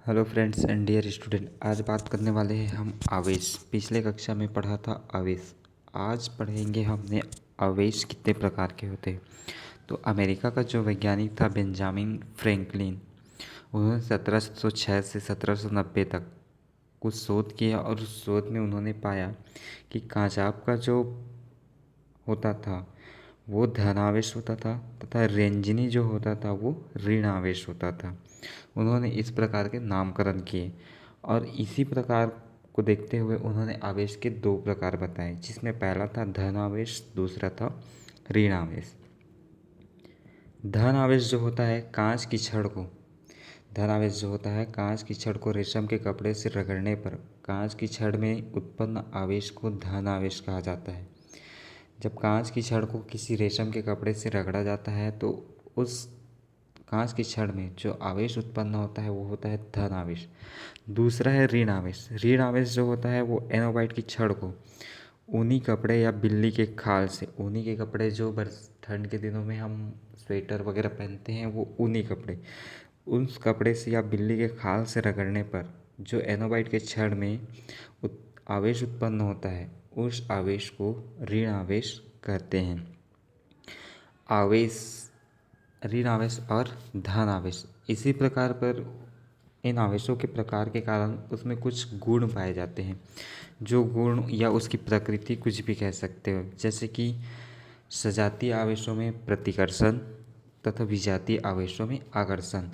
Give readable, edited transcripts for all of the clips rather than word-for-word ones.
Hello friends and dear student, आज बात करने वाले हैं हम आवेश। पिछले कक्षा में पढ़ा था आवेश। आज पढ़ेंगे हमने आवेश कितने प्रकार के होते हैं। तो अमेरिका का जो वैज्ञानिक था बेंजामिन फ्रैंकलिन, उन्होंने 1706 से 1790 तक कुछ शोध किया और उस शोध में उन्होंने पाया कि कांचाप का जो होता था वो धनावेश होता था तथा रेंजनी जो होता था वो ऋणावेश होता था। उन्होंने इस प्रकार के नामकरण किए और इसी प्रकार को देखते हुए उन्होंने आवेश के दो प्रकार बताए, जिसमें पहला था धनावेश, दूसरा था ऋणावेश। धन आवेश जो होता है कांच की छड़ को धनावेश जो होता है कांच की छड़ को रेशम के कपड़े से रगड़ने पर कांच की छड़ में उत्पन्न आवेश को धन आवेश कहा जाता है। जब कांच की छड़ को किसी रेशम के कपड़े से रगड़ा जाता है तो उस कांच की छड़ में जो आवेश उत्पन्न होता है वो होता है धन आवेश। दूसरा है ऋण आवेश। ऋण आवेश जो होता है वो एनोबाइट की छड़ को ऊनी कपड़े या बिल्ली के खाल से, ऊनी के कपड़े जो ठंड के दिनों में हम स्वेटर वगैरह पहनते हैं वो ऊनी कपड़े, उस कपड़े से या बिल्ली के खाल से रगड़ने पर जो एनोबाइट के छड़ में आवेश उत्पन्न होता है उस आवेश को ऋण आवेश कहते हैं। आवेश, ऋण आवेश और धन आवेश, इसी प्रकार पर इन आवेशों के प्रकार के कारण उसमें कुछ गुण पाए जाते हैं। जो गुण या उसकी प्रकृति कुछ भी कह सकते हो, जैसे कि सजातीय आवेशों में प्रतिकर्षण तथा विजातीय आवेशों में आकर्षण।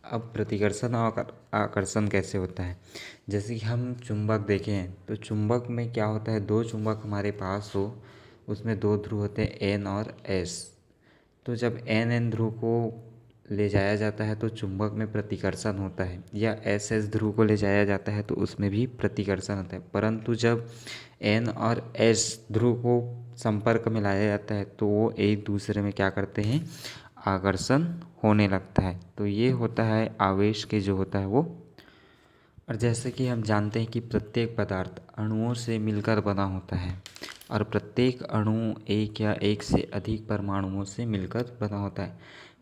अब प्रतिकर्षण और आकर्षण कैसे होता है, जैसे कि हम चुंबक देखें तो चुंबक में क्या होता है, दो चुंबक हमारे पास हो, उसमें दो ध्रुव होते हैं एन और एस। तो जब एन ध्रुव को ले जाया जाता है तो चुंबक में प्रतिकर्षण होता है, या एस ध्रुव को ले जाया जाता है तो उसमें भी प्रतिकर्षण होता है। परंतु जब एन और एस ध्रुव को संपर्क में लाया जाता है तो वो एक दूसरे में क्या करते हैं, आकर्षण होने लगता है। तो ये होता है आवेश के जो होता है वो। और जैसे कि हम जानते हैं कि प्रत्येक पदार्थ अणुओं से मिलकर बना होता है और प्रत्येक अणु एक या एक से अधिक परमाणुओं से मिलकर बना होता है।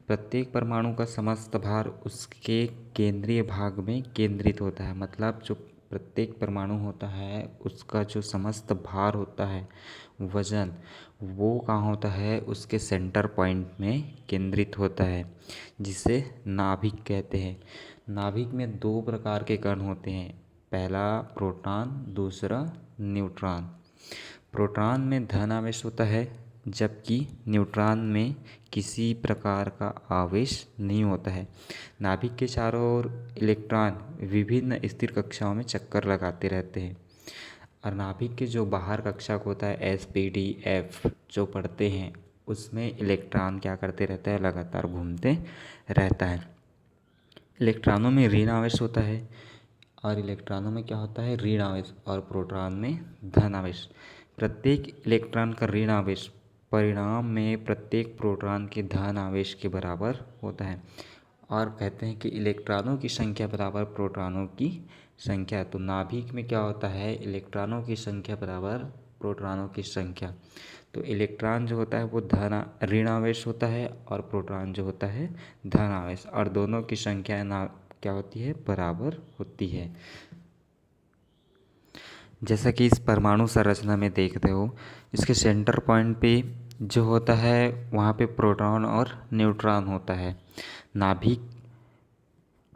प्रत्येक परमाणु का समस्त भार उसके केंद्रीय भाग में केंद्रित होता है। मतलब जो प्रत्येक परमाणु होता है उसका जो समस्त भार होता है, वजन, वो कहाँ होता है, उसके सेंटर पॉइंट में केंद्रित होता है, जिसे नाभिक कहते हैं। नाभिक में दो प्रकार के कण होते हैं, पहला प्रोटॉन, दूसरा न्यूट्रॉन। प्रोटॉन में धन आवेश होता है जबकि न्यूट्रॉन में किसी प्रकार का आवेश नहीं होता है। नाभिक के चारों ओर इलेक्ट्रॉन विभिन्न स्थिर कक्षाओं में चक्कर लगाते रहते हैं और नाभिक के जो बाहर कक्षा को होता है SPD, F जो पढ़ते हैं, उसमें इलेक्ट्रॉन क्या करते रहता है, लगातार घूमते रहता है। इलेक्ट्रॉनों में ऋण आवेश होता है और इलेक्ट्रॉनों में क्या होता है, ऋण आवेश, और प्रोटॉन में धन आवेश। प्रत्येक इलेक्ट्रॉन का ऋण आवेश परिणाम में प्रत्येक प्रोटॉन के धन आवेश के बराबर होता है। और कहते हैं कि इलेक्ट्रॉनों की संख्या बराबर प्रोटॉनों की संख्या। तो नाभिक में क्या होता है, इलेक्ट्रॉनों की संख्या बराबर प्रोटॉनों की संख्या। तो इलेक्ट्रॉन जो होता है वो ऋण आवेश होता है और प्रोटॉन जो होता है धन आवेश, और दोनों की संख्या क्या होती है, बराबर होती है। जैसा कि इस परमाणु संरचना में देख रहे हो, इसके सेंटर पॉइंट पे जो होता है वहाँ पे प्रोटॉन और न्यूट्रॉन होता है नाभिक,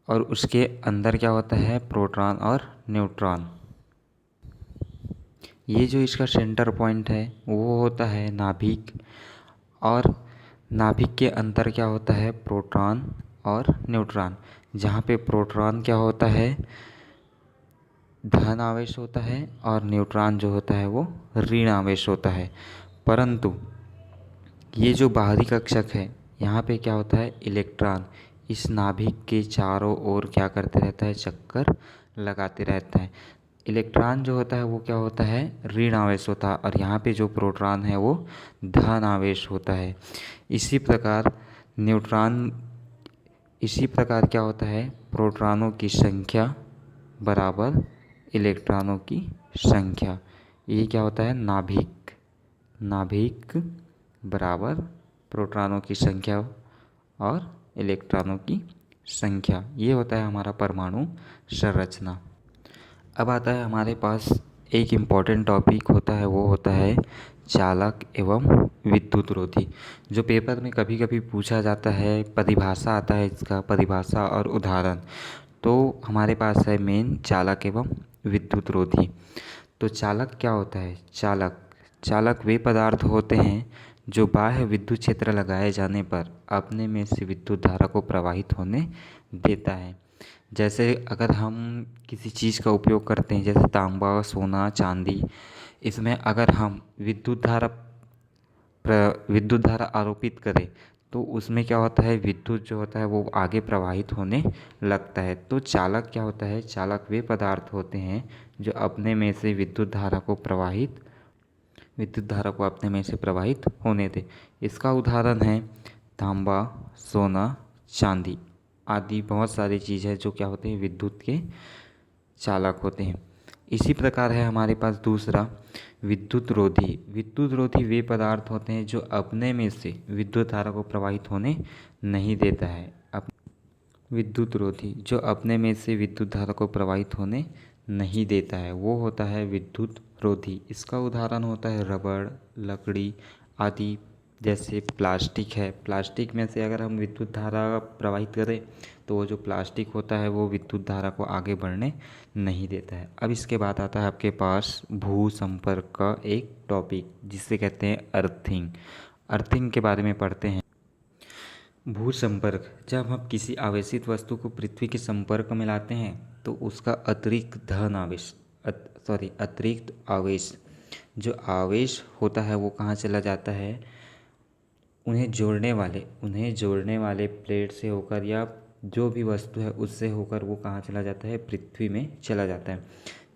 और उसके अंदर क्या होता है, प्रोटॉन और न्यूट्रॉन। ये जो इसका सेंटर पॉइंट है वो होता है नाभिक, और नाभिक के अंदर क्या होता है, प्रोटॉन और न्यूट्रॉन, जहाँ पे प्रोटॉन क्या होता है, धन आवेश होता है और न्यूट्रॉन जो होता है वो ऋण आवेश होता है। परंतु ये जो बाहरी कक्षक है यहाँ पे क्या होता है, इलेक्ट्रॉन इस नाभिक के चारों ओर क्या करते रहता है, चक्कर लगाते रहता है। इलेक्ट्रॉन जो होता है वो क्या होता है, ऋण आवेश होता है, और यहाँ पे जो प्रोटॉन है वो धन आवेश होता है। इसी प्रकार क्या होता है, प्रोटॉनों की संख्या बराबर इलेक्ट्रॉनों की संख्या। ये क्या होता है, नाभिक बराबर प्रोटॉनों की संख्या और इलेक्ट्रॉनों की संख्या। ये होता है हमारा परमाणु संरचना। अब आता है हमारे पास एक इम्पॉर्टेंट टॉपिक होता है, वो होता है चालक एवं विद्युत रोधी, जो पेपर में कभी कभी पूछा जाता है। परिभाषा आता है इसका, परिभाषा और उदाहरण। तो हमारे पास है मेन चालक एवं विद्युत रोधी। तो चालक क्या होता है? चालक वे पदार्थ होते हैं जो बाह्य विद्युत क्षेत्र लगाए जाने पर अपने में से विद्युत धारा को प्रवाहित होने देता है। जैसे अगर हम किसी चीज़ का उपयोग करते हैं, जैसे तांबा, सोना, चांदी, इसमें अगर हम विद्युत धारा आरोपित करें तो उसमें क्या होता है, विद्युत जो होता है वो आगे प्रवाहित होने लगता है। तो चालक क्या होता है? चालक वे पदार्थ होते हैं जो अपने में से विद्युत धारा को अपने में से प्रवाहित होने दे। इसका उदाहरण है तांबा, सोना, चांदी आदि बहुत सारी चीज़ है जो क्या होते हैं, विद्युत के चालक होते हैं। इसी प्रकार है हमारे पास दूसरा विद्युत रोधी। विद्युत रोधी वे पदार्थ होते हैं जो अपने में से विद्युत धारा को प्रवाहित होने नहीं देता है। विद्युत रोधी जो अपने में से विद्युत धारा को प्रवाहित होने नहीं देता है, वो होता है विद्युत रोधी। इसका उदाहरण होता है रबड़, लकड़ी आदि। जैसे प्लास्टिक है, प्लास्टिक में से अगर हम विद्युत धारा प्रवाहित करें तो वो जो प्लास्टिक होता है वो विद्युत धारा को आगे बढ़ने नहीं देता है। अब इसके बाद आता है आपके पास भू संपर्क का एक टॉपिक, जिसे कहते हैं अर्थिंग। अर्थिंग के बारे में पढ़ते हैं। भू संपर्क, जब हम किसी आवेशित वस्तु को पृथ्वी के संपर्क में लाते हैं तो उसका अतिरिक्त आवेश जो आवेश होता है वो कहाँ चला जाता है? उन्हें जोड़ने वाले प्लेट से होकर या जो भी वस्तु है उससे होकर वो कहाँ चला जाता है? पृथ्वी में चला जाता है।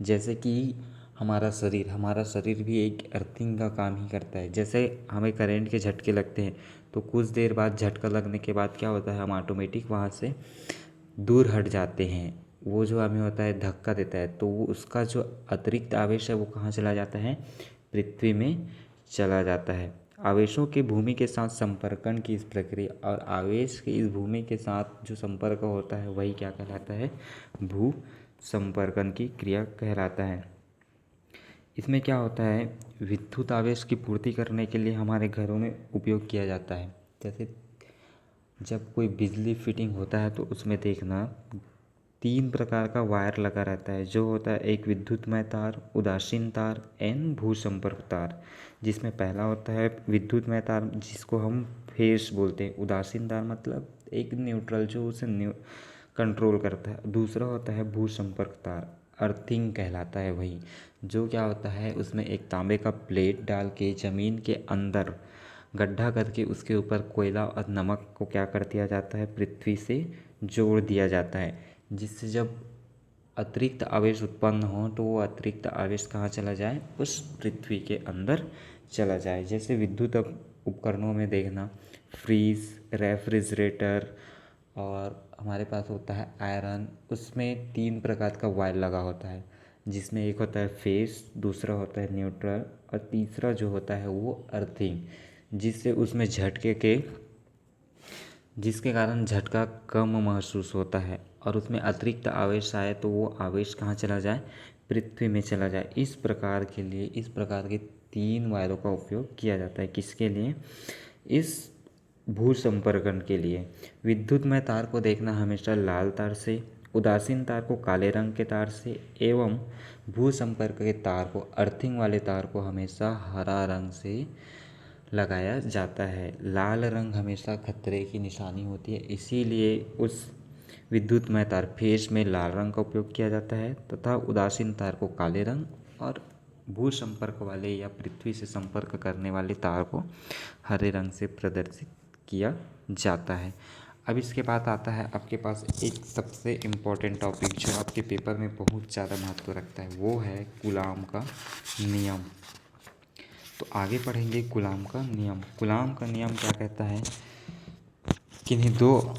जैसे कि हमारा शरीर भी एक अर्थिंग का काम ही करता है। जैसे हमें करंट के झटके लगते हैं तो कुछ देर बाद झटका लगने के बाद क्या होता है, हम ऑटोमेटिक वहाँ से दूर हट जाते हैं। वो जो हमें होता है धक्का देता है, तो वो उसका जो अतिरिक्त आवेश है वो कहाँ चला जाता है? पृथ्वी में चला जाता है। आवेशों के भूमि के साथ संपर्कन की इस प्रक्रिया और आवेश के इस भूमि के साथ जो संपर्क होता है वही क्या कहलाता है? भू संपर्कन की क्रिया कहलाता है। इसमें क्या होता है, विद्युत आवेश की पूर्ति करने के लिए हमारे घरों में उपयोग किया जाता है। जैसे जब कोई बिजली फिटिंग होता है तो उसमें देखना 3 प्रकार का वायर लगा रहता है, जो होता है एक विद्युतमय तार, उदासीन तार एंड भू संपर्क तार। जिसमें पहला होता है विद्युतमय तार, जिसको हम फेस बोलते हैं। उदासीन तार मतलब एक न्यूट्रल जो उसे कंट्रोल करता है। दूसरा होता है भू संपर्क तार, अर्थिंग कहलाता है वही, जो क्या होता है, उसमें एक तांबे का प्लेट डाल के ज़मीन के अंदर गड्ढा करके उसके ऊपर कोयला और नमक को क्या कर दिया जाता है? पृथ्वी से जोड़ दिया जाता है, जिससे जब अतिरिक्त आवेश उत्पन्न हो तो वो अतिरिक्त आवेश कहाँ चला जाए? उस पृथ्वी के अंदर चला जाए। जैसे विद्युत उपकरणों में देखना फ्रीज, रेफ्रिजरेटर और हमारे पास होता है आयरन। उसमें 3 प्रकार का वायर लगा होता है, जिसमें एक होता है फेस, दूसरा होता है न्यूट्रल और तीसरा जो होता है वो अर्थिंग, जिसके कारण झटका कम महसूस होता है और उसमें अतिरिक्त आवेश आए तो वो आवेश कहाँ चला जाए? पृथ्वी में चला जाए। इस प्रकार के 3 वायरों का उपयोग किया जाता है। किसके लिए? इस भू संपर्कन के लिए। विद्युतमय तार को देखना हमेशा लाल तार से, उदासीन तार को काले रंग के तार से एवं भू संपर्क के तार को, अर्थिंग वाले तार को हमेशा हरा रंग से लगाया जाता है। लाल रंग हमेशा खतरे की निशानी होती है, इसीलिए उस विद्युतमय तार फेस में लाल रंग का उपयोग किया जाता है तथा उदासीन तार को काले रंग और भू संपर्क वाले या पृथ्वी से संपर्क करने वाले तार को हरे रंग से प्रदर्शित किया जाता है। अब इसके बाद आता है आपके पास एक सबसे इम्पोर्टेंट टॉपिक जो आपके पेपर में बहुत ज़्यादा महत्व रखता है, वो है कूलाम का नियम। तो आगे पढ़ेंगे कूलाम का नियम। कूलाम का नियम क्या कहता है? किन्हीं दो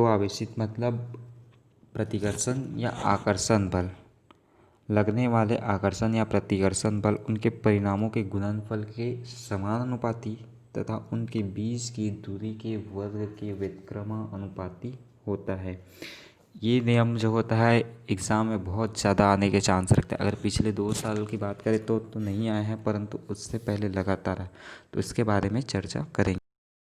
आवेशित मतलब प्रतिकर्षण या आकर्षण बल, लगने वाले आकर्षण या प्रतिकर्षण बल उनके परिणामों के गुणनफल के समानुपाती तथा उनके बीच की दूरी के वर्ग के व्युत्क्रमानुपाती होता है। ये नियम जो होता है एग्ज़ाम में बहुत ज़्यादा आने के चांस रखते हैं। अगर पिछले 2 साल की बात करें तो नहीं आए हैं, परंतु उससे पहले लगातार है, तो इसके बारे में चर्चा करेंगे।